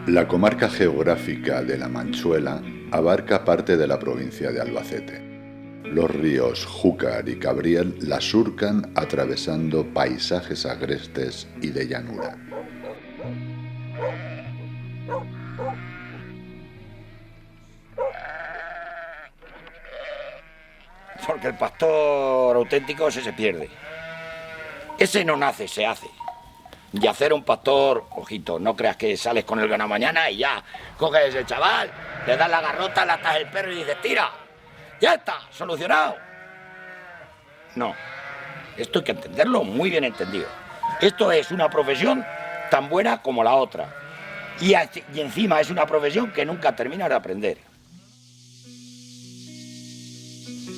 La comarca geográfica de La Manchuela abarca parte de la provincia de Albacete. Los ríos Júcar y Cabriel la surcan atravesando paisajes agrestes y de llanura. Porque el pastor auténtico ese se pierde. Ese no nace, se hace. Y hacer un pastor, ojito, no creas que sales con el ganado mañana y ya coges a ese chaval, le das la garrota, le atas el perro y dices, tira, ya está, solucionado. No, esto hay que entenderlo muy bien entendido. Esto es una profesión tan buena como la otra. Y encima es una profesión que nunca terminas de aprender.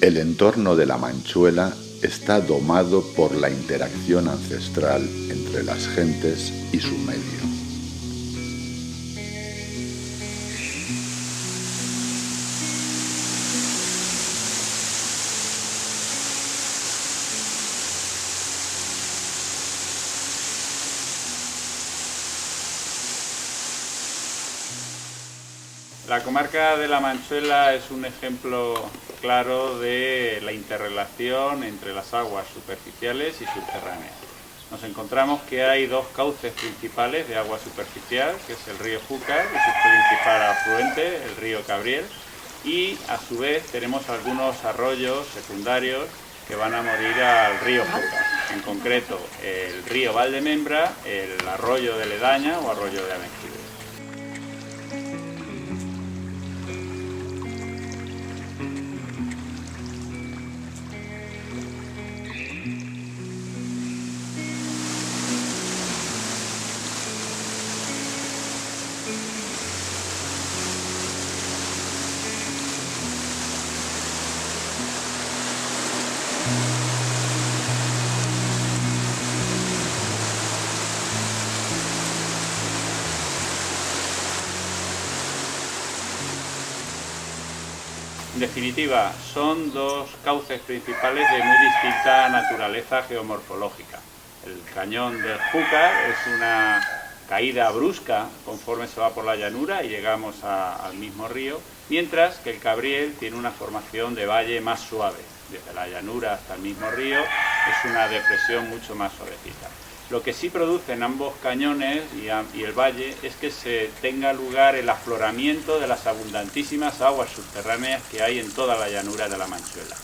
El entorno de La Manchuela está domado por la interacción ancestral entre las gentes y su medio. La comarca de La Manchuela es un ejemplo claro de la interrelación entre las aguas superficiales y subterráneas. Nos encontramos que hay dos cauces principales de agua superficial, que es el río Júcar y su principal afluente, el río Cabriel, y a su vez tenemos algunos arroyos secundarios que van a morir al río Júcar, en concreto el río Valdemembra, el arroyo de Ledaña o arroyo de Abengibre. En definitiva, son dos cauces principales de muy distinta naturaleza geomorfológica. El cañón del Júcar es una caída brusca conforme se va por la llanura y llegamos al mismo río, mientras que el Cabriel tiene una formación de valle más suave. Desde la llanura hasta el mismo río es una depresión mucho más suavecita. Lo que sí producen ambos cañones y el valle es que se tenga lugar el afloramiento de las abundantísimas aguas subterráneas que hay en toda la llanura de La Manchuela.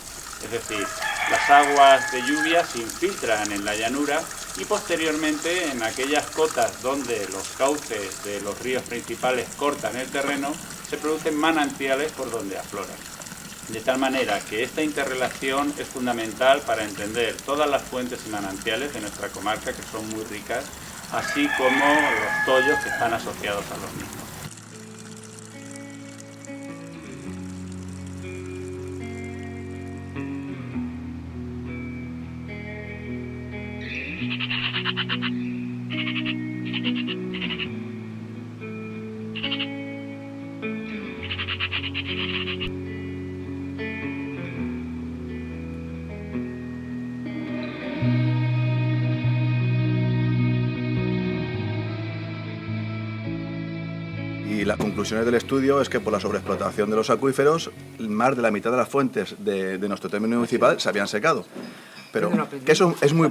Es decir, las aguas de lluvia se infiltran en la llanura y posteriormente en aquellas cotas donde los cauces de los ríos principales cortan el terreno, se producen manantiales por donde afloran. De tal manera que esta interrelación es fundamental para entender todas las fuentes y manantiales de nuestra comarca, que son muy ricas, así como los tollos que están asociados a los mismos. Y las conclusiones del estudio es que por la sobreexplotación de los acuíferos, más de la mitad de las fuentes de nuestro término municipal se habían secado. Pero que eso es muy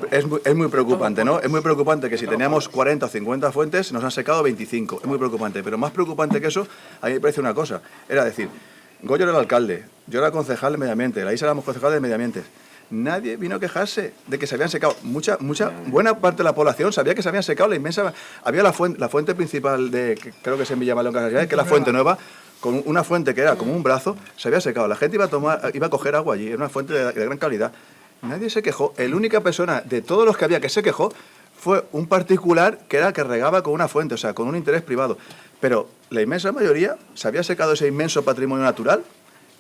preocupante, ¿no? Es muy preocupante que si teníamos 40 o 50 fuentes, nos han secado 25. Es muy preocupante. Pero más preocupante que eso, a mí me parece una cosa. Era decir, Goyo era el alcalde, yo era concejal de medio ambiente, la Isa éramos concejales de medio ambiente. Nadie vino a quejarse de que se habían secado. Buena parte de la población sabía que se habían secado. Había la fuente principal creo que es en Villamalón, que es la fuente nueva, con una fuente que era como un brazo, se había secado. La gente iba a coger agua allí, era una fuente de gran calidad. Nadie se quejó. La única persona de todos los que había que se quejó fue un particular que era que regaba con una fuente, o sea, con un interés privado. Pero la inmensa mayoría se había secado ese inmenso patrimonio natural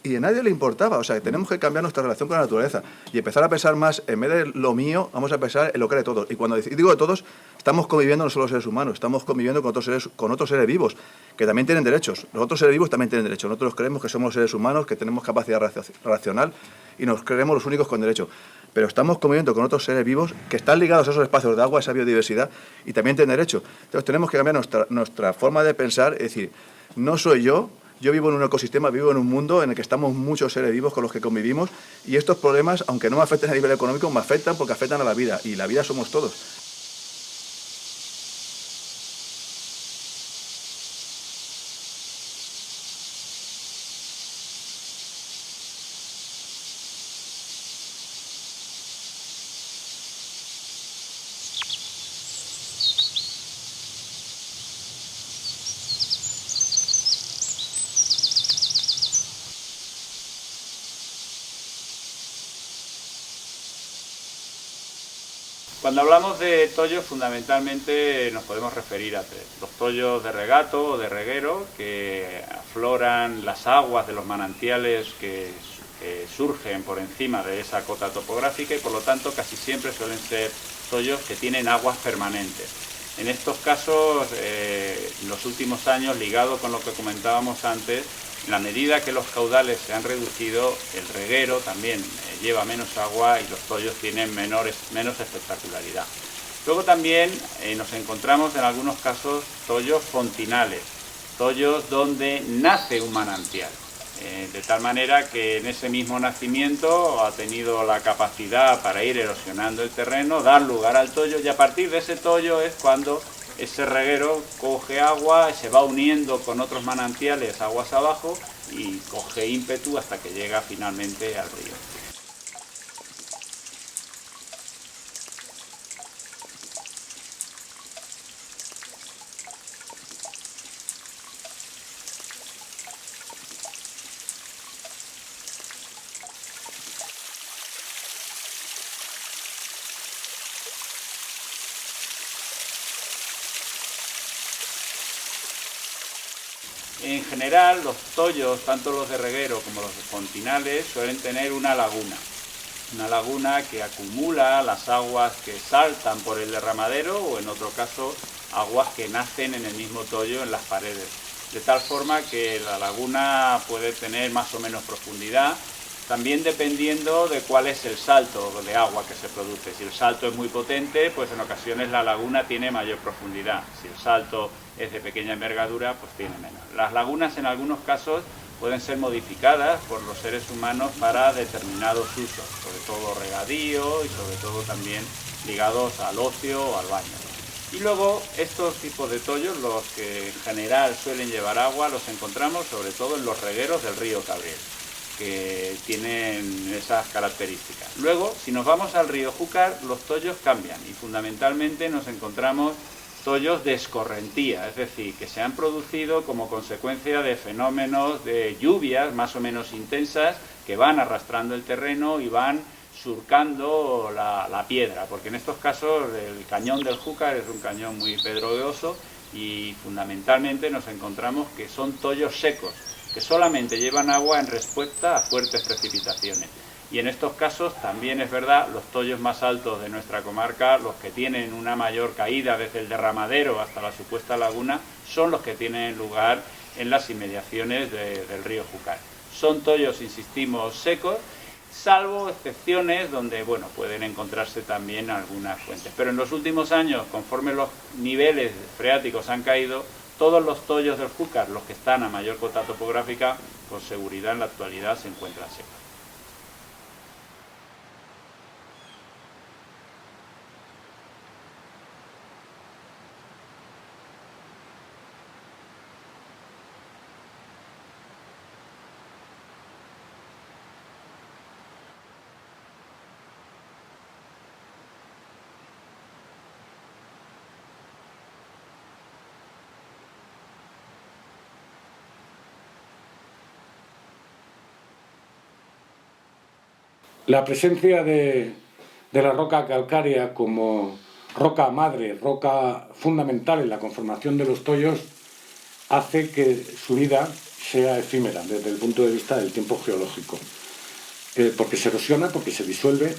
y a nadie le importaba. O sea, tenemos que cambiar nuestra relación con la naturaleza y empezar a pensar más, en vez de lo mío, vamos a pensar en lo que es de todos. Y cuando digo de todos, estamos conviviendo no solo seres humanos, estamos conviviendo con otros seres vivos, que también tienen derechos. Los otros seres vivos también tienen derechos. Nosotros creemos que somos seres humanos, que tenemos capacidad racional y nos creemos los únicos con derecho. Pero estamos conviviendo con otros seres vivos que están ligados a esos espacios de agua, a esa biodiversidad, y también tienen derecho. Entonces tenemos que cambiar nuestra forma de pensar, es decir, no soy yo vivo en un ecosistema, vivo en un mundo en el que estamos muchos seres vivos con los que convivimos, y estos problemas, aunque no me afecten a nivel económico, me afectan porque afectan a la vida, y la vida somos todos. Cuando hablamos de tollos, fundamentalmente nos podemos referir a tres. Los tollos de regato o de reguero, que afloran las aguas de los manantiales que surgen por encima de esa cota topográfica, y por lo tanto casi siempre suelen ser tollos que tienen aguas permanentes. En estos casos, en los últimos años, ligado con lo que comentábamos antes, en la medida que los caudales se han reducido, el reguero también lleva menos agua y los tollos tienen menos espectacularidad. Luego también nos encontramos en algunos casos tollos fontinales, tollos donde nace un manantial, de tal manera que en ese mismo nacimiento ha tenido la capacidad para ir erosionando el terreno, dar lugar al tollo, y a partir de ese tollo es cuando ese reguero coge agua, se va uniendo con otros manantiales aguas abajo y coge ímpetu hasta que llega finalmente al río. En general, los tollos, tanto los de reguero como los de fontinales, suelen tener una laguna que acumula las aguas que saltan por el derramadero, o en otro caso, aguas que nacen en el mismo tollo en las paredes. De tal forma que la laguna puede tener más o menos profundidad, también dependiendo de cuál es el salto de agua que se produce. Si el salto es muy potente, pues en ocasiones la laguna tiene mayor profundidad. Si el salto es de pequeña envergadura, pues tiene menos. Las lagunas en algunos casos pueden ser modificadas por los seres humanos para determinados usos, sobre todo regadío y sobre todo también ligados al ocio o al baño. Y luego estos tipos de tollos, los que en general suelen llevar agua, los encontramos sobre todo en los regueros del río Cabriel, que tienen esas características. Luego, si nos vamos al río Júcar, los tollos cambian y fundamentalmente nos encontramos tollos de escorrentía, es decir, que se han producido como consecuencia de fenómenos de lluvias más o menos intensas que van arrastrando el terreno y van surcando la piedra, porque en estos casos el cañón del Júcar es un cañón muy pedregoso y fundamentalmente nos encontramos que son tollos secos, que solamente llevan agua en respuesta a fuertes precipitaciones. Y en estos casos también es verdad, los tollos más altos de nuestra comarca, los que tienen una mayor caída desde el derramadero hasta la supuesta laguna, son los que tienen lugar en las inmediaciones del río Júcar. Son tollos, insistimos, secos, salvo excepciones donde, bueno, pueden encontrarse también algunas fuentes. Pero en los últimos años, conforme los niveles freáticos han caído, todos los tollos del Júcar, los que están a mayor cota topográfica, con seguridad en la actualidad se encuentran secos. La presencia de la roca calcárea como roca madre, roca fundamental en la conformación de los tollos, hace que su vida sea efímera desde el punto de vista del tiempo geológico, porque se erosiona, porque se disuelve,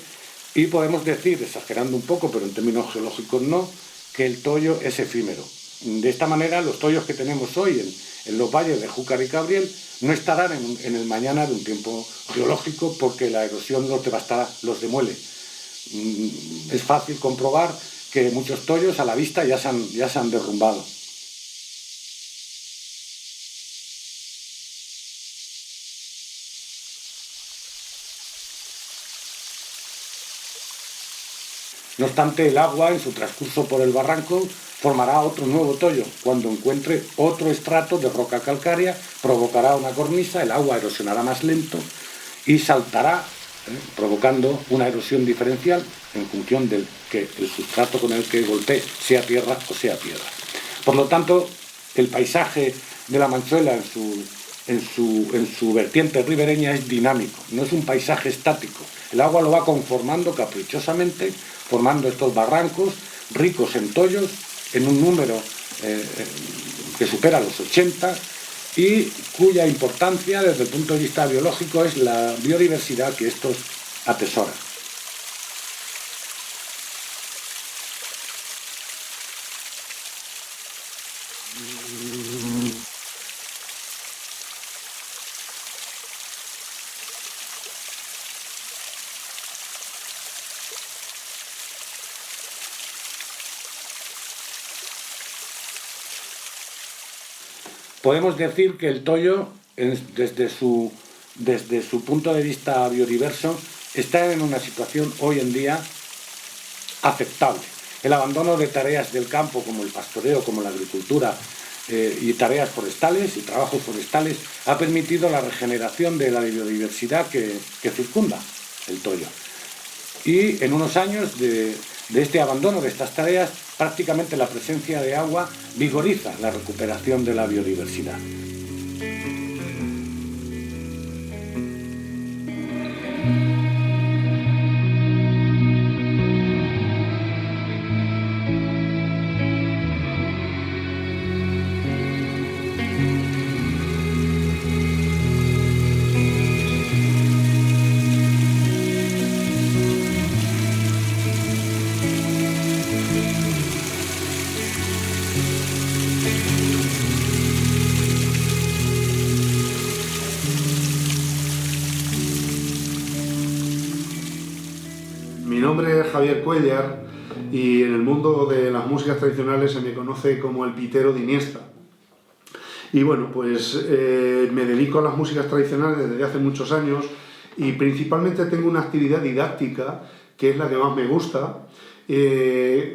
y podemos decir, exagerando un poco, pero en términos geológicos no, que el toyo es efímero. De esta manera, los toyos que tenemos hoy en los valles de Júcar y Cabriel no estarán en el mañana de un tiempo geológico, porque la erosión los devastará, los demuele. Es fácil comprobar que muchos toyos a la vista ya se han derrumbado. No obstante, el agua, en su transcurso por el barranco, formará otro nuevo toyo. Cuando encuentre otro estrato de roca calcárea, provocará una cornisa, el agua erosionará más lento y saltará, provocando una erosión diferencial en función del que el sustrato con el que golpee, sea tierra o sea piedra. Por lo tanto, el paisaje de la Manchuela en su vertiente ribereña es dinámico, no es un paisaje estático. El agua lo va conformando caprichosamente, formando estos barrancos ricos en toyos, en un número que supera los 80, y cuya importancia desde el punto de vista biológico es la biodiversidad que estos atesoran. Podemos decir que el toyo, desde su punto de vista biodiverso, está en una situación hoy en día aceptable. El abandono de tareas del campo, como el pastoreo, como la agricultura, y tareas forestales y trabajos forestales, ha permitido la regeneración de la biodiversidad que circunda el toyo. Y en unos años de este abandono de estas tareas, prácticamente la presencia de agua vigoriza la recuperación de la biodiversidad. Mi nombre es Javier Cuellar y en el mundo de las músicas tradicionales se me conoce como el pitero de Iniesta. Y bueno, pues me dedico a las músicas tradicionales desde hace muchos años y principalmente tengo una actividad didáctica que es la que más me gusta. Es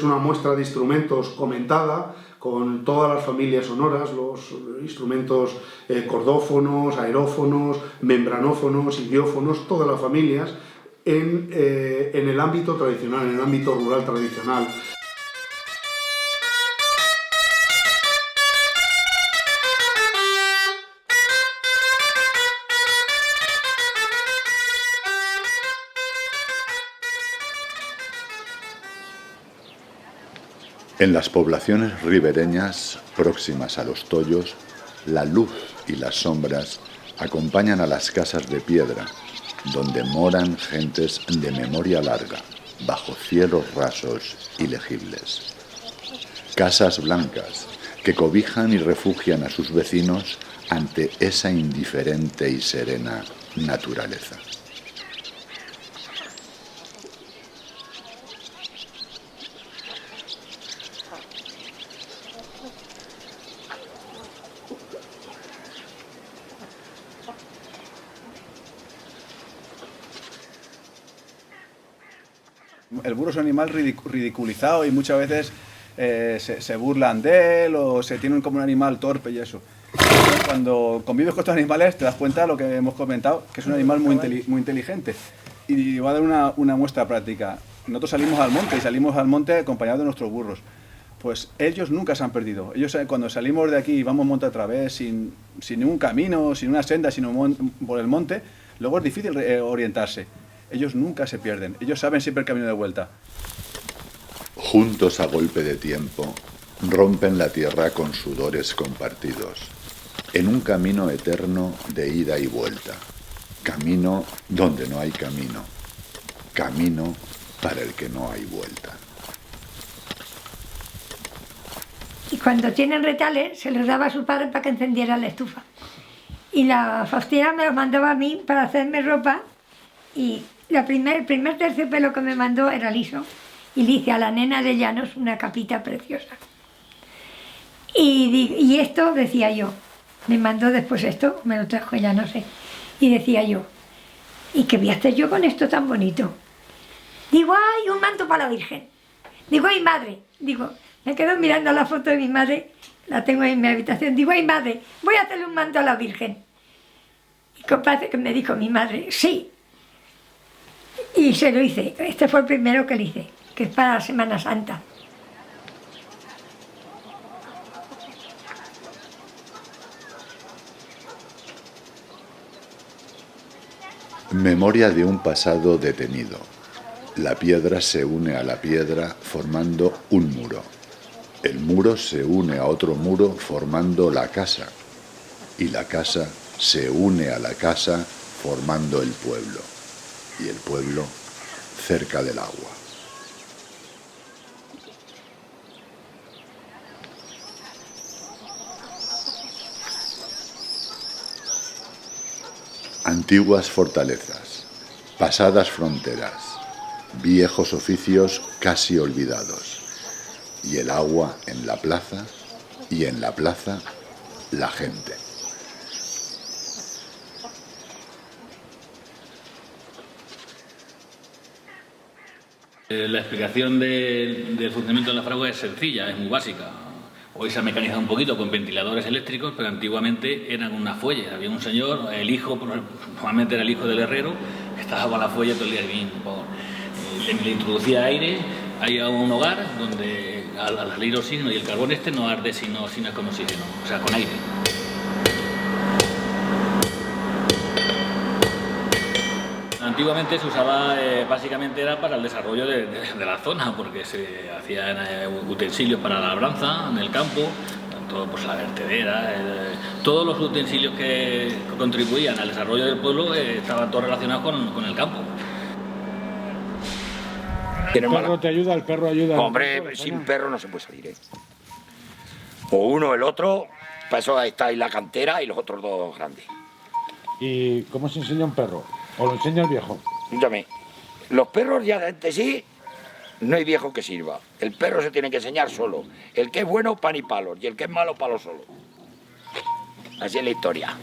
una muestra de instrumentos comentada con todas las familias sonoras, los instrumentos cordófonos, aerófonos, membranófonos, idiófonos, todas las familias, en el ámbito tradicional, en el ámbito rural tradicional. En las poblaciones ribereñas próximas a los toyos, la luz y las sombras acompañan a las casas de piedra, donde moran gentes de memoria larga, bajo cielos rasos y legibles. Casas blancas que cobijan y refugian a sus vecinos ante esa indiferente y serena naturaleza. El burro es un animal ridiculizado y muchas veces se burlan de él o se tienen como un animal torpe y eso. Entonces, cuando convives con estos animales te das cuenta de lo que hemos comentado, que es un animal muy inteligente. Y voy a dar una muestra práctica. Nosotros salimos al monte y salimos al monte acompañados de nuestros burros. Pues ellos nunca se han perdido. Ellos cuando salimos de aquí y vamos monte a través, sin ningún camino, sin una senda, sino por el monte, luego es difícil orientarse. Ellos nunca se pierden, ellos saben siempre el camino de vuelta. Juntos a golpe de tiempo, rompen la tierra con sudores compartidos. en un camino eterno de ida y vuelta, camino donde no hay camino, camino para el que no hay vuelta. Y cuando tienen retales, se los daba a su padre para que encendiera la estufa. Y la Faustina me los mandaba a mí para hacerme ropa, y el primer terciopelo que me mandó era liso, y le hice a la nena de Llanos una capita preciosa. Y esto, decía yo, me mandó después esto, me lo trajo ya no sé, y decía yo, ¿y qué voy a hacer yo con esto tan bonito? Digo, ¡ay, un manto para la Virgen! Digo, ¡ay, madre! Digo, me quedo mirando la foto de mi madre, la tengo en mi habitación, digo, ¡ay, madre! Voy a hacerle un manto a la Virgen. Y parece que me dijo mi madre, sí. Y se lo hice, este fue el primero que le hice, que es para la Semana Santa. Memoria de un pasado detenido. La piedra se une a la piedra formando un muro. El muro se une a otro muro formando la casa. Y la casa se une a la casa formando el pueblo. Y el pueblo cerca del agua. Antiguas fortalezas, pasadas fronteras, viejos oficios casi olvidados, y el agua en la plaza, y en la plaza la gente. La explicación del funcionamiento de la fragua es sencilla, es muy básica. Hoy se ha mecanizado un poquito con ventiladores eléctricos, pero antiguamente eran unas fuelles. Había un señor, el hijo, normalmente era el hijo del herrero, que estaba con la fuelle todo el día bien. Le introducía aire ahí a un hogar donde al salir oxígeno, y el carbón no arde sino con oxígeno, o sea, con aire. Antiguamente se usaba, básicamente era para el desarrollo de la zona, porque se hacían utensilios para la labranza en el campo, tanto pues, la vertedera, todos los utensilios que contribuían al desarrollo del pueblo estaban todos relacionados con el campo. ¿El perro te ayuda? ¿El perro ayuda? Hombre, sin perro no se puede salir, ¿eh? O uno o el otro, para eso está ahí la cantera y los otros dos grandes. ¿Y cómo se enseña un perro? ¿O lo enseña el viejo? Escúchame, los perros ya de sí, no hay viejo que sirva. El perro se tiene que enseñar solo. El que es bueno, pan y palos, y el que es malo, palo solo. Así es la historia.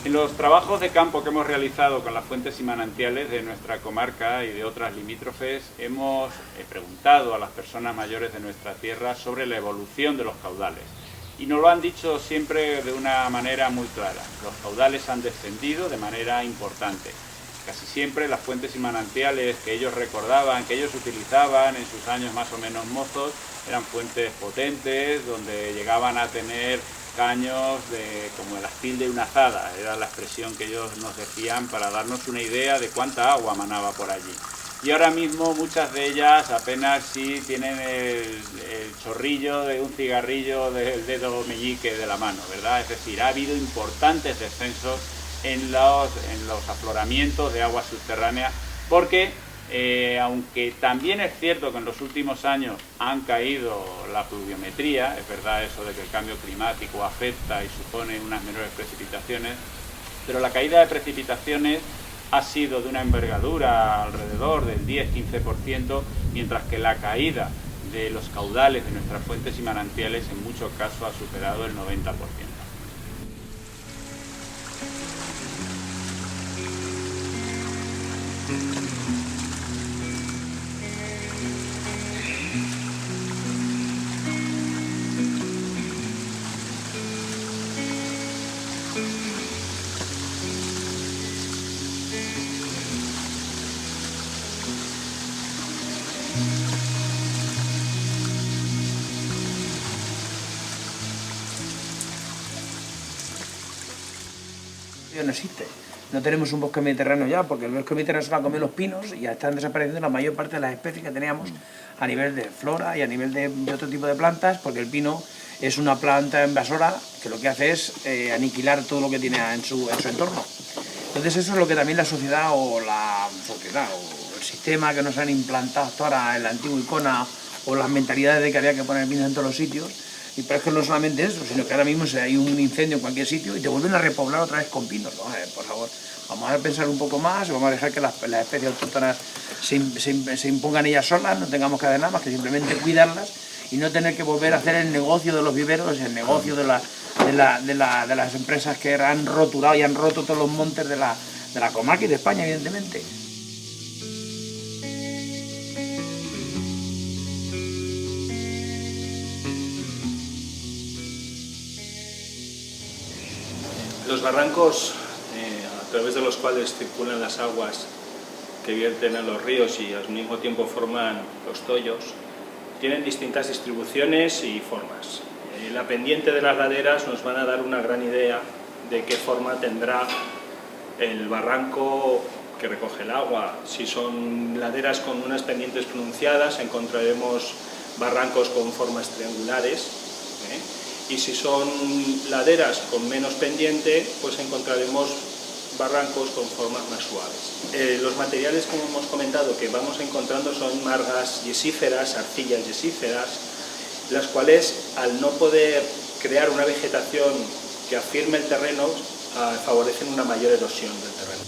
En los trabajos de campo que hemos realizado con las fuentes y manantiales de nuestra comarca y de otras limítrofes, hemos preguntado a las personas mayores de nuestra tierra sobre la evolución de los caudales. Y nos lo han dicho siempre de una manera muy clara. Los caudales han descendido de manera importante. Casi siempre las fuentes y manantiales que ellos recordaban, que ellos utilizaban en sus años más o menos mozos, eran fuentes potentes, donde llegaban a tener caños como el astil de una azada, era la expresión que ellos nos decían para darnos una idea de cuánta agua manaba por allí. Y ahora mismo muchas de ellas apenas sí tienen el chorrillo de un cigarrillo del dedo meñique de la mano, ¿verdad? Es decir, ha habido importantes descensos en los afloramientos de agua subterránea, porque aunque también es cierto que en los últimos años han caído la pluviometría, es verdad eso de que el cambio climático afecta y supone unas menores precipitaciones, pero la caída de precipitaciones ha sido de una envergadura alrededor del 10-15%, mientras que la caída de los caudales de nuestras fuentes y manantiales en muchos casos ha superado el 90%. No existe. No tenemos un bosque mediterráneo ya, porque el bosque mediterráneo se lo han comido los pinos y ya están desapareciendo la mayor parte de las especies que teníamos a nivel de flora y a nivel de otro tipo de plantas, porque el pino es una planta invasora que lo que hace es aniquilar todo lo que tiene en su entorno. Entonces eso es lo que también la sociedad o el sistema que nos han implantado hasta ahora, el antiguo Icona o las mentalidades de que había que poner pinos en todos los sitios. Y pero es que no solamente eso, sino que ahora mismo hay un incendio en cualquier sitio y te vuelven a repoblar otra vez con pinos. ¿No? Por favor, vamos a pensar un poco más, vamos a dejar que las especies autóctonas se impongan ellas solas, no tengamos que hacer nada más que simplemente cuidarlas y no tener que volver a hacer el negocio de los viveros, el negocio de las empresas que han rotulado y han roto todos los montes de la comarca y de España, evidentemente. Los barrancos, a través de los cuales circulan las aguas que vierten a los ríos y al mismo tiempo forman los tollos, tienen distintas distribuciones y formas. La pendiente de las laderas nos van a dar una gran idea de qué forma tendrá el barranco que recoge el agua. Si son laderas con unas pendientes pronunciadas, encontraremos barrancos con formas triangulares, y si son laderas con menos pendiente, pues encontraremos barrancos con formas más suaves. Los materiales, como hemos comentado, que vamos encontrando son margas yesíferas, arcillas yesíferas, las cuales, al no poder crear una vegetación que afirme el terreno, favorecen una mayor erosión del terreno.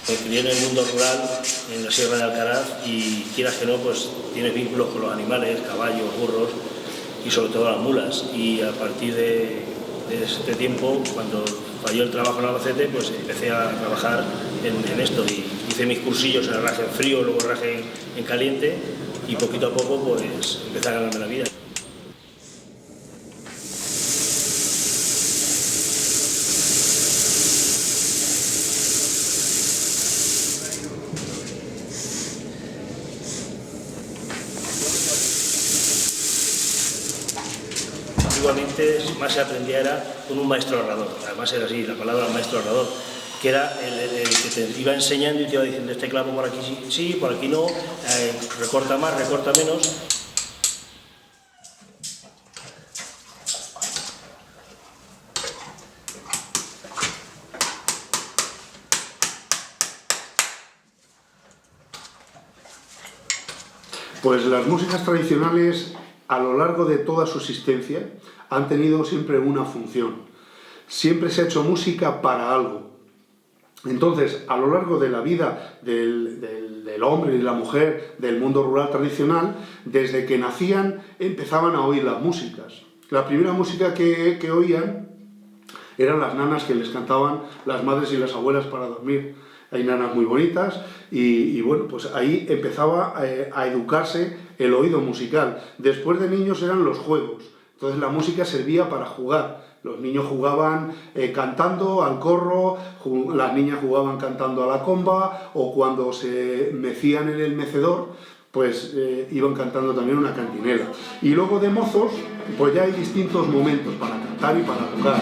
Me crié en el mundo rural, en la Sierra de Alcaraz, y quieras que no, pues tienes vínculos con los animales, caballos, burros y sobre todo las mulas. Y a partir de este tiempo, cuando falló el trabajo en Albacete, pues empecé a trabajar en esto y hice mis cursillos en herraje en frío, luego herraje en caliente y poquito a poco pues empecé a ganarme la vida. Antiguamente más se aprendía era con un maestro herrador, además era así, la palabra maestro herrador, que era el que te iba enseñando y te iba diciendo este clavo por aquí sí, por aquí no, recorta más, recorta menos. Pues las músicas tradicionales, a lo largo de toda su existencia, han tenido siempre una función. Siempre se ha hecho música para algo. Entonces, a lo largo de la vida del hombre y de la mujer del mundo rural tradicional, desde que nacían empezaban a oír las músicas. La primera música que oían eran las nanas que les cantaban las madres y las abuelas para dormir. Hay nanas muy bonitas y bueno, pues ahí empezaba a educarse el oído musical. Después de niños eran los juegos. Entonces la música servía para jugar. Los niños jugaban cantando al corro, las niñas jugaban cantando a la comba, o cuando se mecían en el mecedor, pues iban cantando también una cantinela. Y luego de mozos, pues ya hay distintos momentos para cantar y para tocar.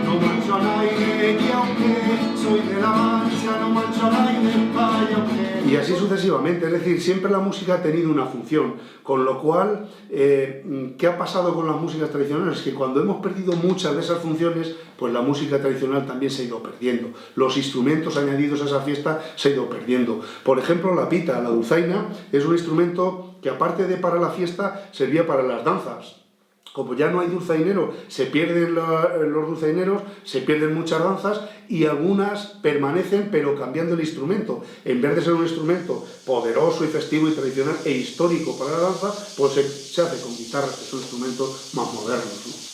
No mancho al aire, que aunque soy de la Mancha, no mancho al aire, vaya aunque... Y así sucesivamente, es decir, siempre la música ha tenido una función, con lo cual, ¿qué ha pasado con las músicas tradicionales? Que cuando hemos perdido muchas de esas funciones, pues la música tradicional también se ha ido perdiendo. Los instrumentos añadidos a esa fiesta se han ido perdiendo. Por ejemplo, la pita, la dulzaina, es un instrumento que aparte de para la fiesta, servía para las danzas. Como ya no hay dulzainero, se pierden los dulzaineros, se pierden muchas danzas y algunas permanecen pero cambiando el instrumento. En vez de ser un instrumento poderoso y festivo y tradicional e histórico para la danza, pues se hace con guitarras, que son instrumentos más modernos, ¿no?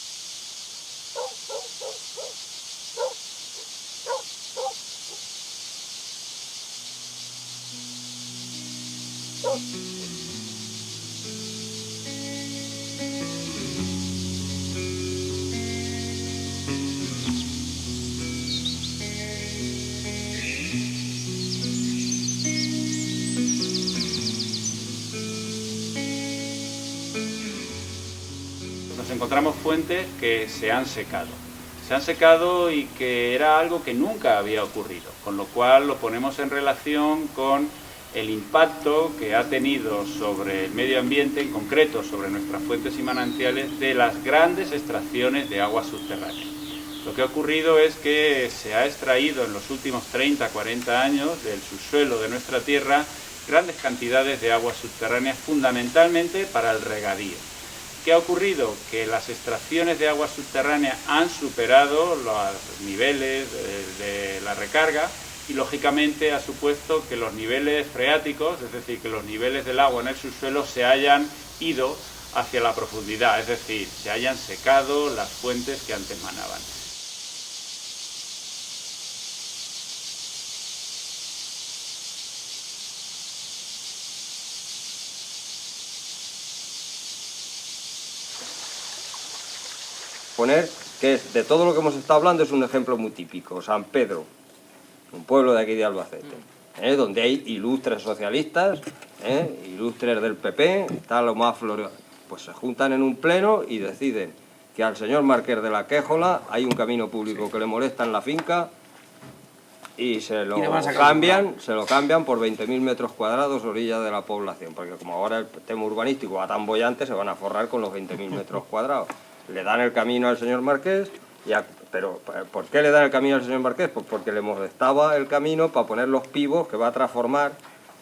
encontramos fuentes que se han secado. Se han secado y que era algo que nunca había ocurrido, con lo cual lo ponemos en relación con el impacto que ha tenido sobre el medio ambiente, en concreto sobre nuestras fuentes y manantiales, de las grandes extracciones de aguas subterráneas. Lo que ha ocurrido es que se ha extraído en los últimos 30-40 años del subsuelo de nuestra tierra grandes cantidades de aguas subterráneas, fundamentalmente para el regadío. ¿Qué ha ocurrido? Que las extracciones de aguas subterráneas han superado los niveles de la recarga y lógicamente ha supuesto que los niveles freáticos, es decir, que los niveles del agua en el subsuelo se hayan ido hacia la profundidad, es decir, se hayan secado las fuentes que antes manaban. Poner que de todo lo que hemos estado hablando es un ejemplo muy típico, San Pedro, un pueblo de aquí de Albacete, donde hay ilustres socialistas, ilustres del PP, tal o más pues se juntan en un pleno y deciden que al señor Marqués de la Quéjola hay un camino público que le molesta en la finca y se lo cambian por 20.000 metros cuadrados orilla de la población, porque como ahora el tema urbanístico va tan bollante, se van a forrar con los 20.000 metros cuadrados. Le dan el camino al señor Marqués, pero ¿por qué le dan el camino al señor Marqués? Pues porque le molestaba el camino para poner los pivos que va a transformar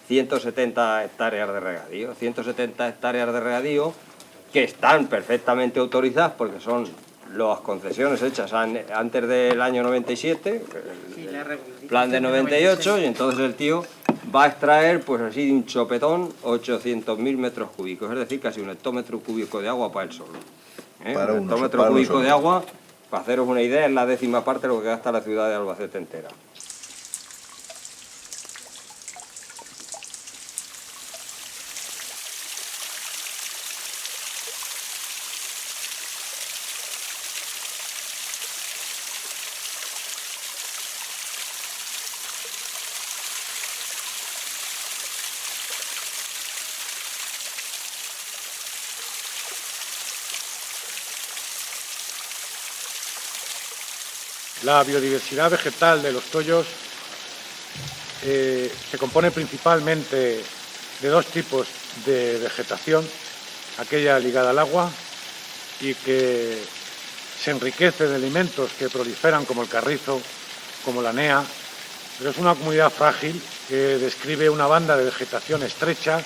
170 hectáreas de regadío. 170 hectáreas de regadío que están perfectamente autorizadas porque son las concesiones hechas antes del año 97, el plan de 98, y entonces el tío va a extraer, pues así de un chopetón, 800.000 metros cúbicos, es decir, casi un hectómetro cúbico de agua para él solo. Un hectómetro cúbico de agua, para haceros una idea, es la 10ª parte de lo que gasta la ciudad de Albacete entera. La biodiversidad vegetal de los tollos se compone principalmente de dos tipos de vegetación, aquella ligada al agua y que se enriquece de alimentos que proliferan como el carrizo, como la nea, pero es una comunidad frágil que describe una banda de vegetación estrecha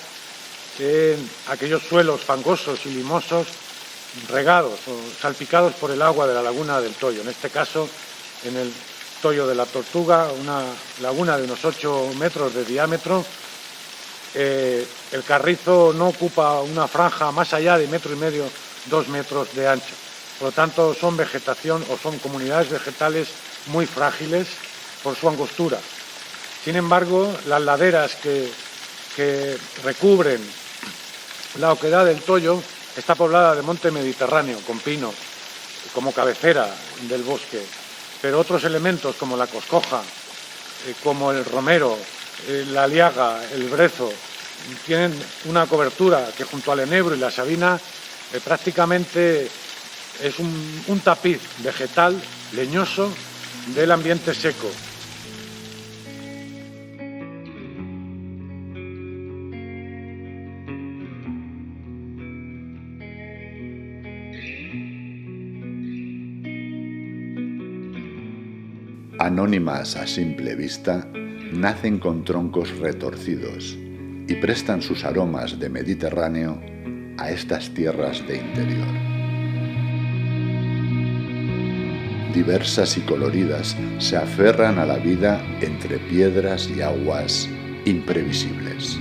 en aquellos suelos fangosos y limosos regados o salpicados por el agua de la laguna del Toyo, en este caso en el Toyo de la Tortuga, una laguna de unos 8 metros de diámetro. El carrizo no ocupa una franja más allá de 1,5 metros, 2 metros de ancho. Por lo tanto, son vegetación o son comunidades vegetales muy frágiles por su angostura. Sin embargo, las laderas que recubren la oquedad del Toyo está poblada de monte mediterráneo, con pino, como cabecera del bosque. Pero otros elementos como la coscoja, como el romero, la liaga, el brezo, tienen una cobertura que junto al enebro y la sabina prácticamente es un tapiz vegetal leñoso del ambiente seco. Anónimas a simple vista, nacen con troncos retorcidos y prestan sus aromas de Mediterráneo a estas tierras de interior. Diversas y coloridas se aferran a la vida entre piedras y aguas imprevisibles.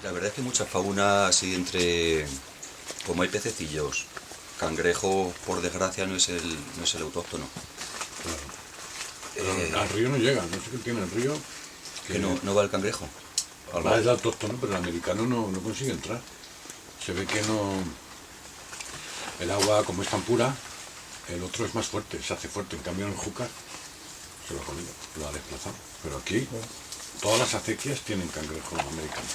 La verdad es que mucha fauna así entre... Como hay pececillos, cangrejo, por desgracia, no es el autóctono. Al río no llega, no sé qué tiene el río. Que no va el cangrejo. Va el autóctono, pero el americano no consigue entrar. Se ve que no... El agua, como es tan pura, el otro es más fuerte, se hace fuerte. En cambio, el júcar se lo ha comido, lo ha desplazado. Pero aquí, todas las acequias tienen cangrejo americano.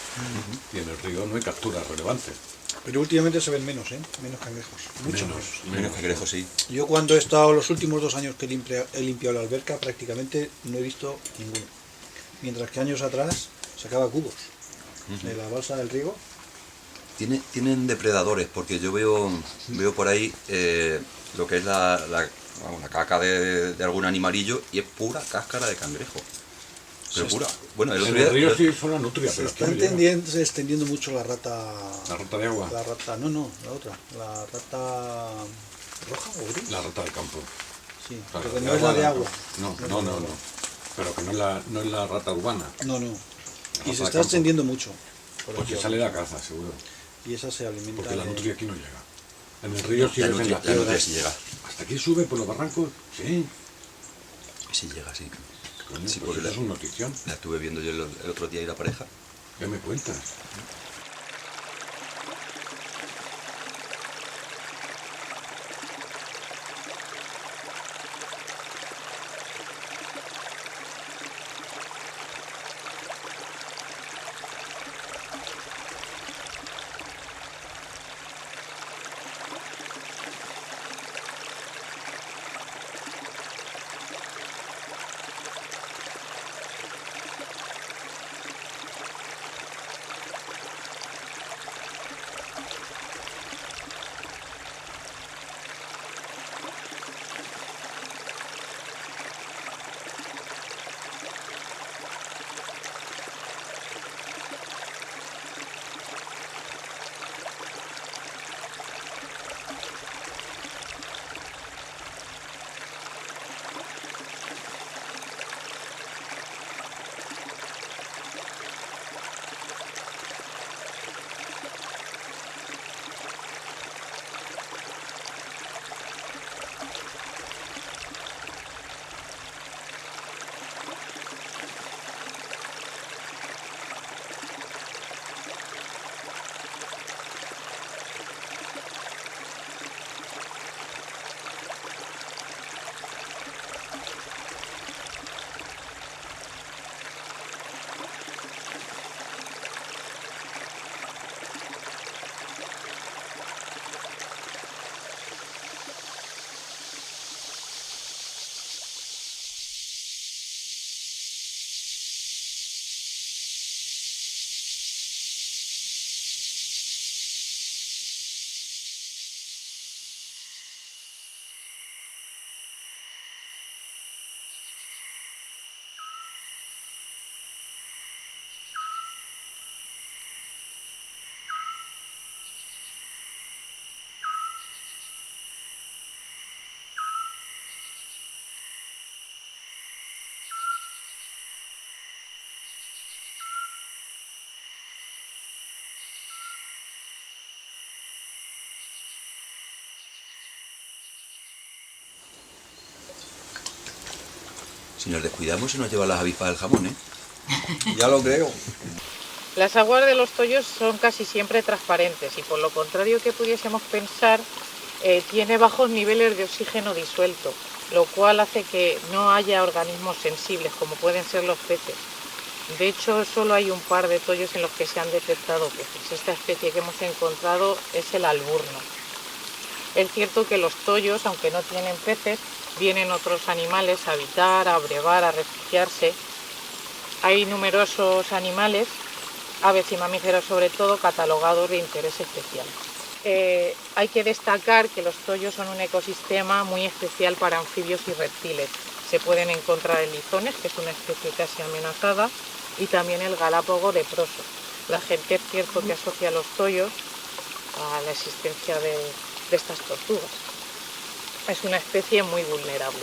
Y en el río no hay capturas relevantes. Pero últimamente se ven menos, ¿eh? Menos cangrejos. Mucho menos cangrejos, sí. Yo cuando he estado los últimos 2 años que he limpiado la alberca, prácticamente no he visto ninguno. Mientras que años atrás sacaba cubos de la balsa del riego. Tienen depredadores, porque yo veo por ahí lo que es la caca de algún animalillo y es pura cáscara de cangrejo. Pero pura. Bueno, el otro día... En el río sí son la nutria, pero está extendiendo mucho la rata... ¿La rata de agua? La rata, no, la otra. La rata roja o gris. La rata del campo. Sí, pero no es la de agua. No. Pero que no es la rata urbana. No. Y se está extendiendo mucho. Porque sale la caza, seguro. Y esa se alimenta... Porque la nutria aquí no llega. En el río sí ves en las piedras. Sí llega. ¿Hasta aquí sube por los barrancos? Sí. Sí llega, sí. Coño, sí, pues eso es una notición. La estuve viendo yo el otro día y la pareja. ¿Qué me cuentas? Si nos descuidamos se nos llevan las avispas del jamón, ¿eh? Ya lo creo. Las aguas de los tollos son casi siempre transparentes y por lo contrario que pudiésemos pensar, tiene bajos niveles de oxígeno disuelto, lo cual hace que no haya organismos sensibles como pueden ser los peces. De hecho, solo hay un par de tollos en los que se han detectado peces. Esta especie que hemos encontrado es el alburno. Es cierto que los tollos, aunque no tienen peces, vienen otros animales a habitar, a brevar, a refugiarse. Hay numerosos animales, aves y mamíferos sobre todo, catalogados de interés especial. Hay que destacar que los tollos son un ecosistema muy especial para anfibios y reptiles. Se pueden encontrar el lizones, que es una especie casi amenazada, y también el galápago leproso. La gente es cierto que asocia los tollos a la existencia de estas tortugas. Es una especie muy vulnerable.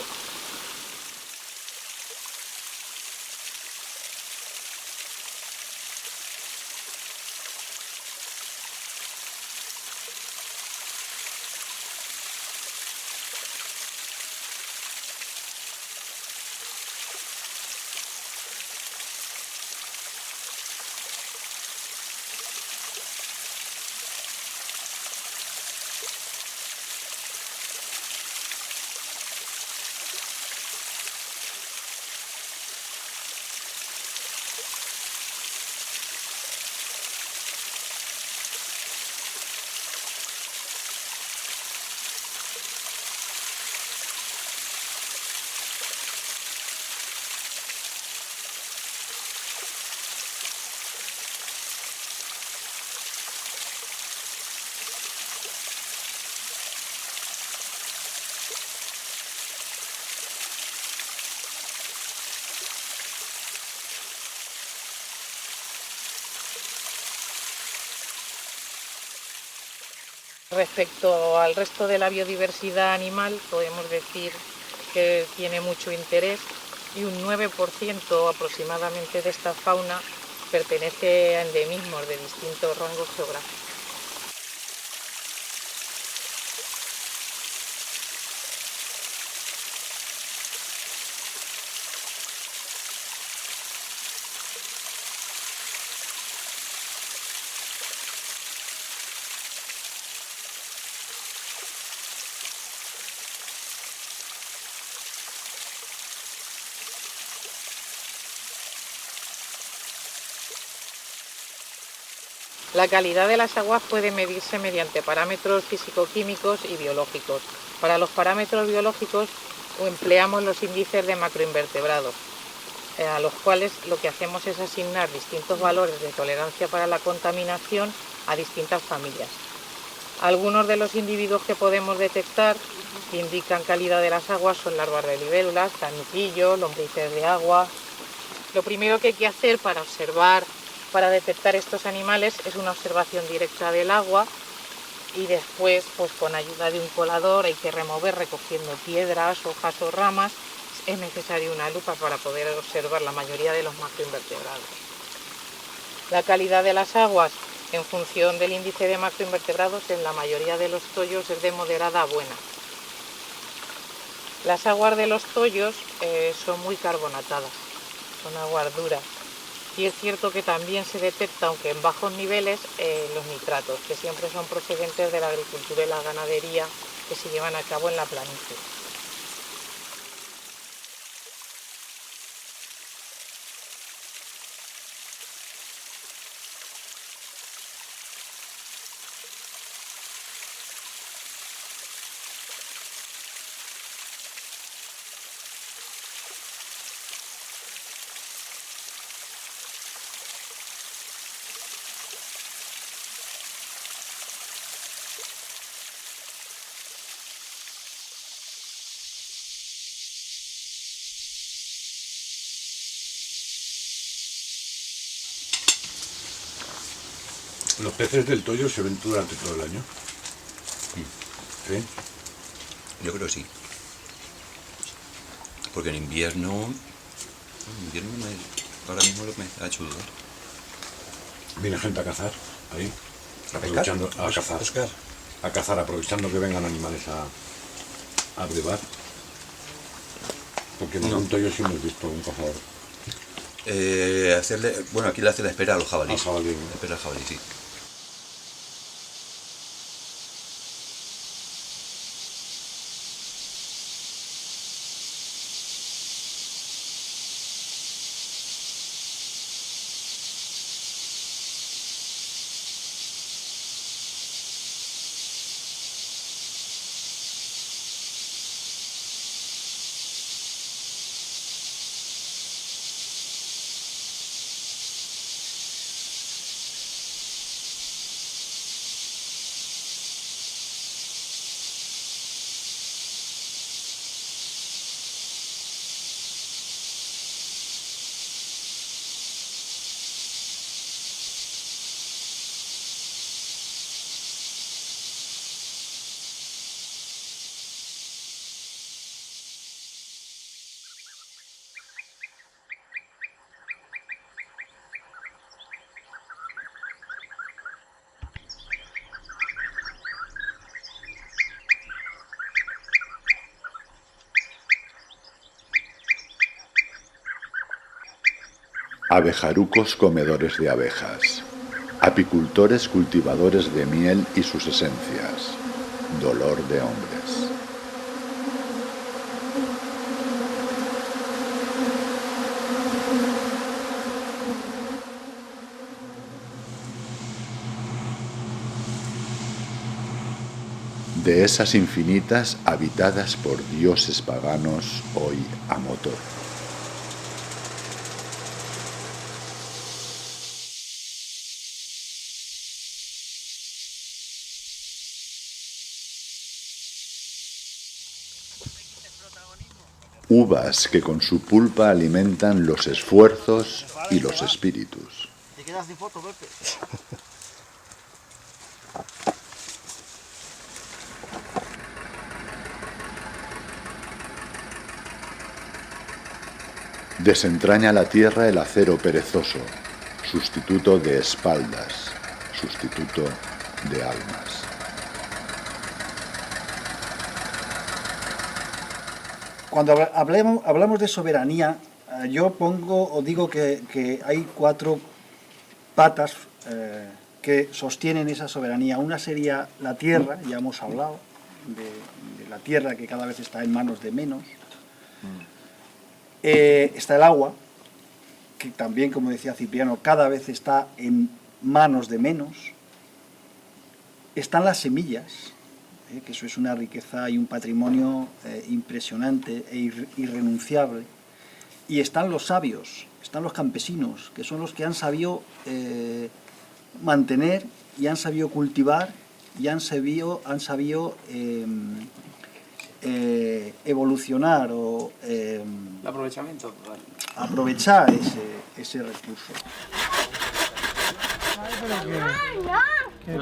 Respecto al resto de la biodiversidad animal, podemos decir que tiene mucho interés y un 9% aproximadamente de esta fauna pertenece a endemismos de distintos rangos geográficos. La calidad de las aguas puede medirse mediante parámetros físico-químicos y biológicos. Para los parámetros biológicos empleamos los índices de macroinvertebrados, a los cuales lo que hacemos es asignar distintos valores de tolerancia para la contaminación a distintas familias. Algunos de los individuos que podemos detectar que indican calidad de las aguas son larvas de libélulas, canutillos, lombrices de agua. Lo primero que hay que hacer para detectar estos animales es una observación directa del agua y después, pues con ayuda de un colador, hay que remover recogiendo piedras, hojas o ramas. Es necesaria una lupa para poder observar la mayoría de los macroinvertebrados. La calidad de las aguas en función del índice de macroinvertebrados en la mayoría de los tollos es de moderada a buena. Las aguas de los tollos son muy carbonatadas, son aguas duras. Y es cierto que también se detecta, aunque en bajos niveles, los nitratos, que siempre son procedentes de la agricultura y la ganadería que se llevan a cabo en la planicie. ¿Los peces del Toyo se ven durante todo el año? ¿Sí? Yo creo que sí. Porque en invierno ahora mismo me ha hecho dudar. Viene gente a cazar ahí, ¿A pescar? A cazar, aprovechando que vengan animales a brevar. Porque en un Toyo sí hemos visto un cazador. Bueno, aquí le hace la espera a los jabalíes. Al jabalí, ¿no? La espera al jabalí, sí. Abejarucos comedores de abejas, apicultores cultivadores de miel y sus esencias, dolor de hombres. De esas infinitas habitadas por dioses paganos hoy a motor. Uvas que con su pulpa alimentan los esfuerzos y los espíritus. ¿Te quedas sin foto, Pepe? Desentraña la tierra el acero perezoso, sustituto de espaldas, sustituto de almas. Cuando hablamos de soberanía, yo digo que hay 4 patas que sostienen esa soberanía. Una sería la tierra, ya hemos hablado de la tierra que cada vez está en manos de menos. Está el agua, que también, como decía Cipriano, cada vez está en manos de menos. Están las semillas, que eso es una riqueza y un patrimonio impresionante e irrenunciable. Y están los sabios, están los campesinos, que son los que han sabido mantener y han sabido cultivar y han sabido evolucionar o el aprovechamiento. Aprovechar ese recurso. Pues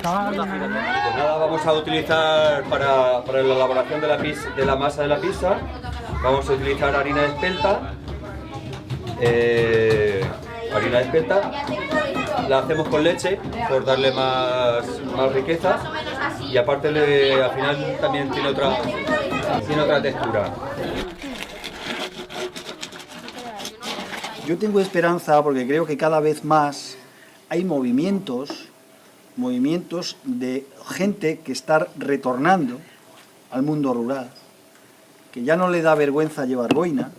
nada, vamos a utilizar para la elaboración de la masa de la pizza, vamos a utilizar harina de espelta. La hacemos con leche por darle más riqueza y aparte al final también tiene otra textura. Yo tengo esperanza porque creo que cada vez más hay movimientos de gente que está retornando al mundo rural, que ya no le da vergüenza llevar boina,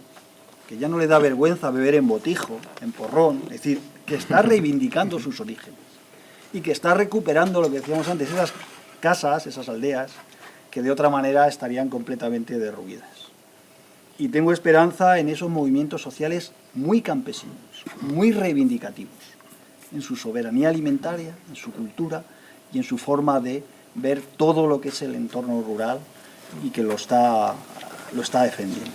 que ya no le da vergüenza beber en botijo, en porrón, es decir, que está reivindicando sus orígenes y que está recuperando lo que decíamos antes, esas casas, esas aldeas, que de otra manera estarían completamente derruidas. Y tengo esperanza en esos movimientos sociales muy campesinos, muy reivindicativos, en su soberanía alimentaria, en su cultura y en su forma de ver todo lo que es el entorno rural y que lo está defendiendo.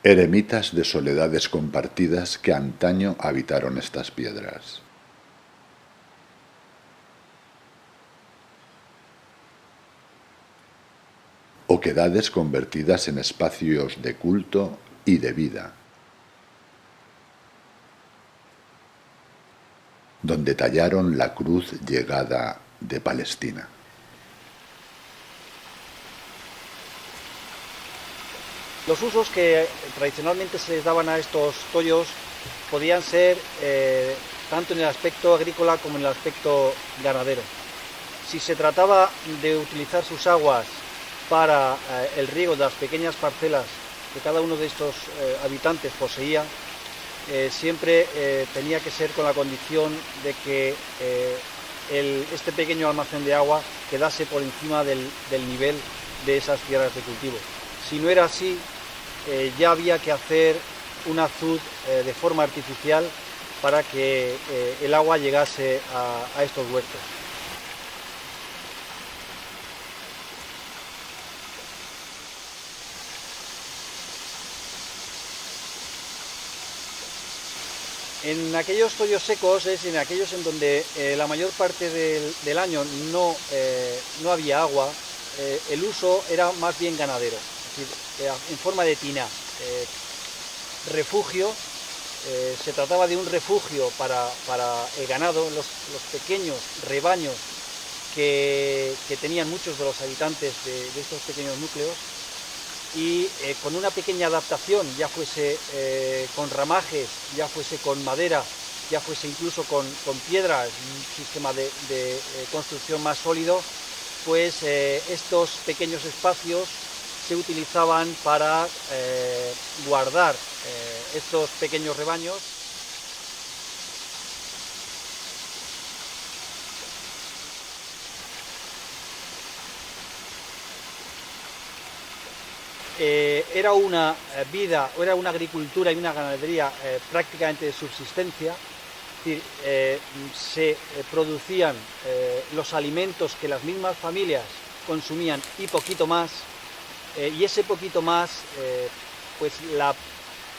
Eremitas de soledades compartidas que antaño habitaron estas piedras. Oquedades convertidas en espacios de culto y de vida, donde tallaron la cruz llegada de Palestina. Los usos que tradicionalmente se les daban a estos tollos podían ser tanto en el aspecto agrícola como en el aspecto ganadero. Si se trataba de utilizar sus aguas para el riego de las pequeñas parcelas que cada uno de estos habitantes poseía, siempre tenía que ser con la condición de que este pequeño almacén de agua quedase por encima del nivel de esas tierras de cultivo. Si no era así, ya había que hacer un azud de forma artificial para que el agua llegase a estos huertos. En aquellos tollos secos, es en aquellos en donde la mayor parte del año no había agua, el uso era más bien ganadero, es decir, en forma de tina. Refugio, se trataba de un refugio para el ganado, los pequeños rebaños que tenían muchos de los habitantes de estos pequeños núcleos, y con una pequeña adaptación, ya fuese con ramajes, ya fuese con madera, ya fuese incluso con piedras, un sistema de construcción más sólido, pues estos pequeños espacios se utilizaban para guardar estos pequeños rebaños. Era una vida, era una agricultura y una ganadería prácticamente de subsistencia, es decir, se producían los alimentos que las mismas familias consumían y poquito más, y ese poquito más, pues la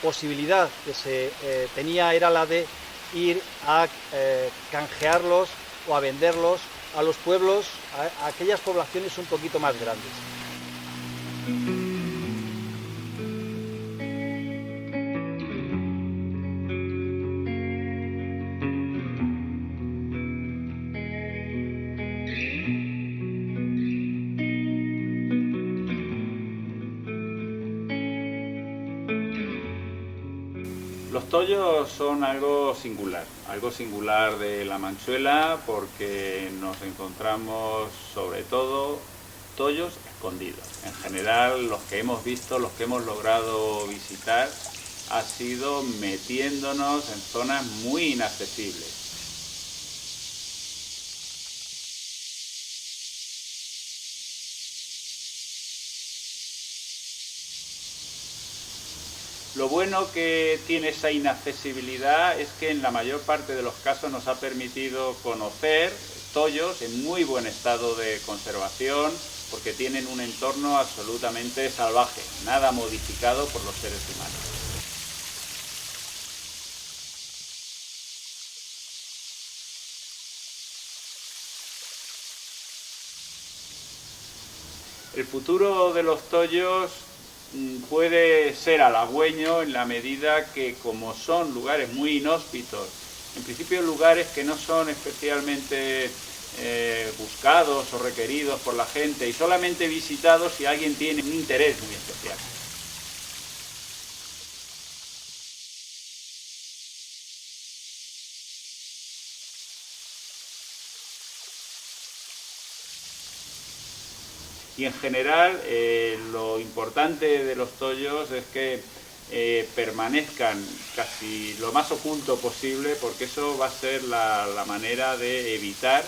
posibilidad que se tenía era la de ir a canjearlos o a venderlos a los pueblos, a aquellas poblaciones un poquito más grandes. Los tollos son algo singular de La Manchuela, porque nos encontramos sobre todo tollos escondidos. En general, los que hemos visto, los que hemos logrado visitar, ha sido metiéndonos en zonas muy inaccesibles. Lo bueno que tiene esa inaccesibilidad es que en la mayor parte de los casos nos ha permitido conocer tollos en muy buen estado de conservación, porque tienen un entorno absolutamente salvaje, nada modificado por los seres humanos. El futuro de los tollos puede ser halagüeño en la medida que, como son lugares muy inhóspitos, en principio lugares que no son especialmente buscados o requeridos por la gente y solamente visitados si alguien tiene un interés muy especial. Y en general lo importante de los tollos es que permanezcan casi lo más oculto posible, porque eso va a ser la manera de evitar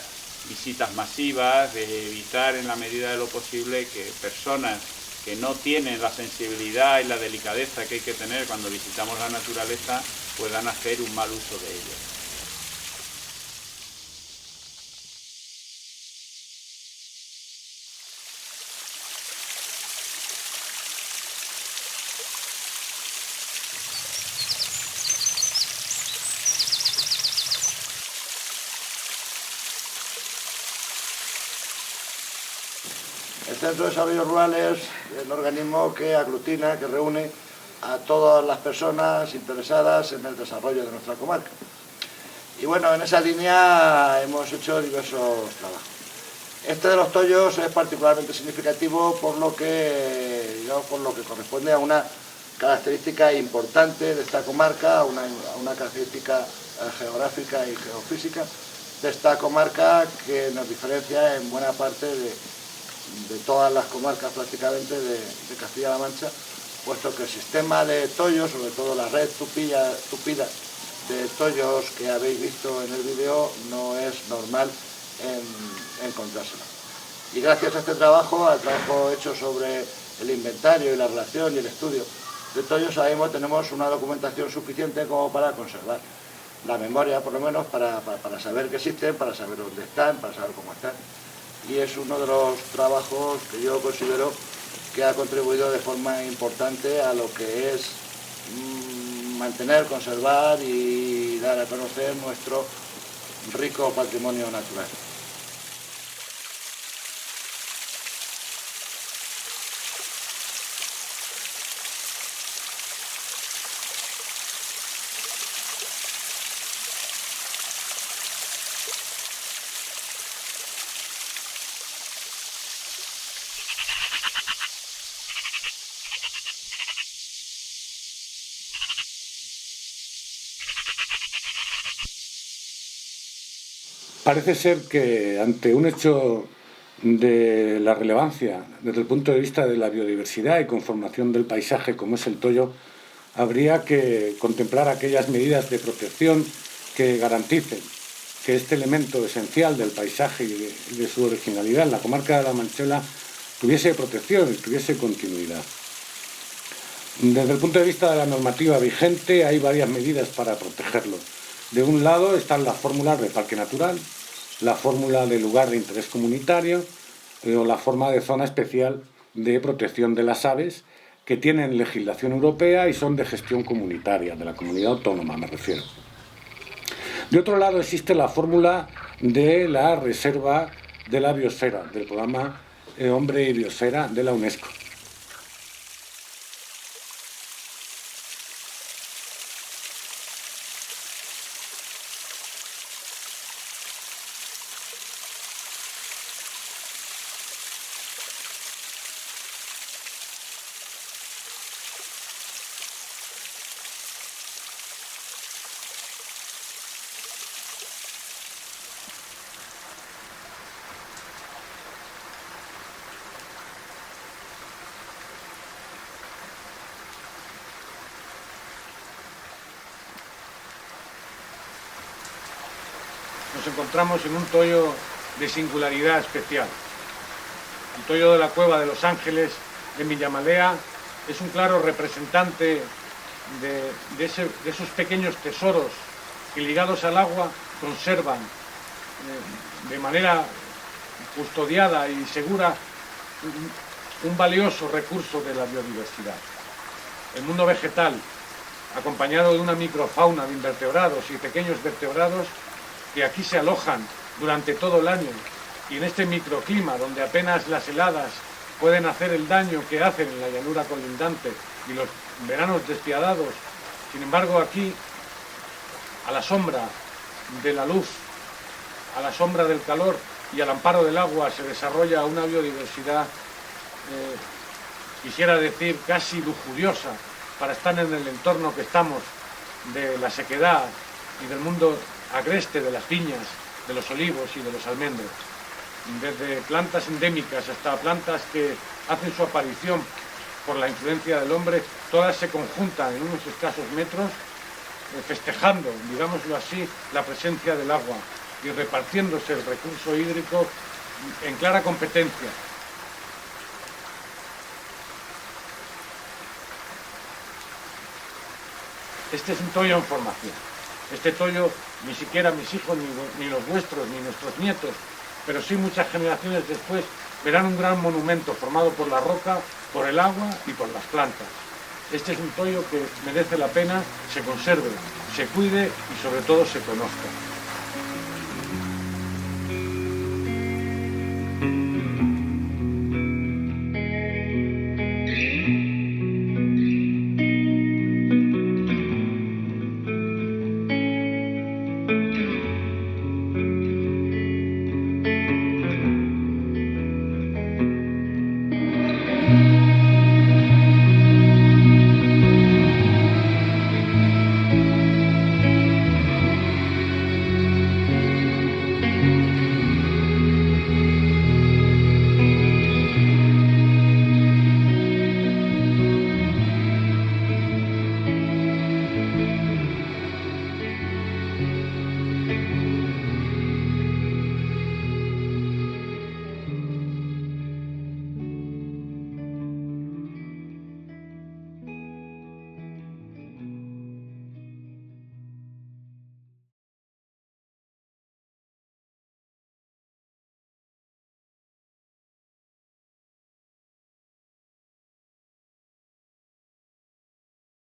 visitas masivas, de evitar en la medida de lo posible que personas que no tienen la sensibilidad y la delicadeza que hay que tener cuando visitamos la naturaleza puedan hacer un mal uso de ellos. El Centro de Desarrollo Rural es el organismo que aglutina, que reúne a todas las personas interesadas en el desarrollo de nuestra comarca. Y bueno, en esa línea hemos hecho diversos trabajos. Este de los tollos es particularmente significativo por lo que corresponde a una característica importante de esta comarca, a una característica geográfica y geofísica de esta comarca que nos diferencia en buena parte de todas las comarcas prácticamente de Castilla-La Mancha, puesto que el sistema de tollos, sobre todo la red tupida de tollos que habéis visto en el vídeo, no es normal encontrárselo. Y gracias a este trabajo, al trabajo hecho sobre el inventario y la relación y el estudio de tollos, ahora mismo tenemos una documentación suficiente como para conservar la memoria, por lo menos para saber que existen, para saber dónde están, para saber cómo están. Y es uno de los trabajos que yo considero que ha contribuido de forma importante a lo que es mantener, conservar y dar a conocer nuestro rico patrimonio natural. Parece ser que ante un hecho de la relevancia desde el punto de vista de la biodiversidad y conformación del paisaje como es el tollo, habría que contemplar aquellas medidas de protección que garanticen que este elemento esencial del paisaje y de su originalidad en la comarca de La Manchuela tuviese protección y tuviese continuidad. Desde el punto de vista de la normativa vigente hay varias medidas para protegerlo. De un lado están las fórmulas de parque natural, la fórmula de lugar de interés comunitario o la forma de zona especial de protección de las aves, que tienen legislación europea y son de gestión comunitaria, de la comunidad autónoma me refiero. De otro lado existe la fórmula de la reserva de la biosfera, del programa Hombre y Biosfera de la UNESCO. Nos encontramos en un toyo de singularidad especial. El toyo de la Cueva de los Ángeles en Villamalea es un claro representante de esos pequeños tesoros que, ligados al agua, conservan de manera custodiada y segura un valioso recurso de la biodiversidad. El mundo vegetal, acompañado de una microfauna de invertebrados y pequeños vertebrados, que aquí se alojan durante todo el año, y en este microclima donde apenas las heladas pueden hacer el daño que hacen en la llanura colindante y los veranos despiadados, sin embargo aquí, a la sombra de la luz, a la sombra del calor y al amparo del agua, se desarrolla una biodiversidad, quisiera decir, casi lujuriosa para estar en el entorno que estamos de la sequedad y del mundo agreste de las viñas, de los olivos y de los almendros. Desde plantas endémicas hasta plantas que hacen su aparición por la influencia del hombre, todas se conjuntan en unos escasos metros, festejando, digámoslo así, la presencia del agua y repartiéndose el recurso hídrico en clara competencia. Este es un toyo en formación. Este toyo ni siquiera mis hijos, ni los vuestros, ni nuestros nietos, pero sí muchas generaciones después, verán un gran monumento formado por la roca, por el agua y por las plantas. Este es un toyo que merece la pena se conserve, se cuide y sobre todo se conozca.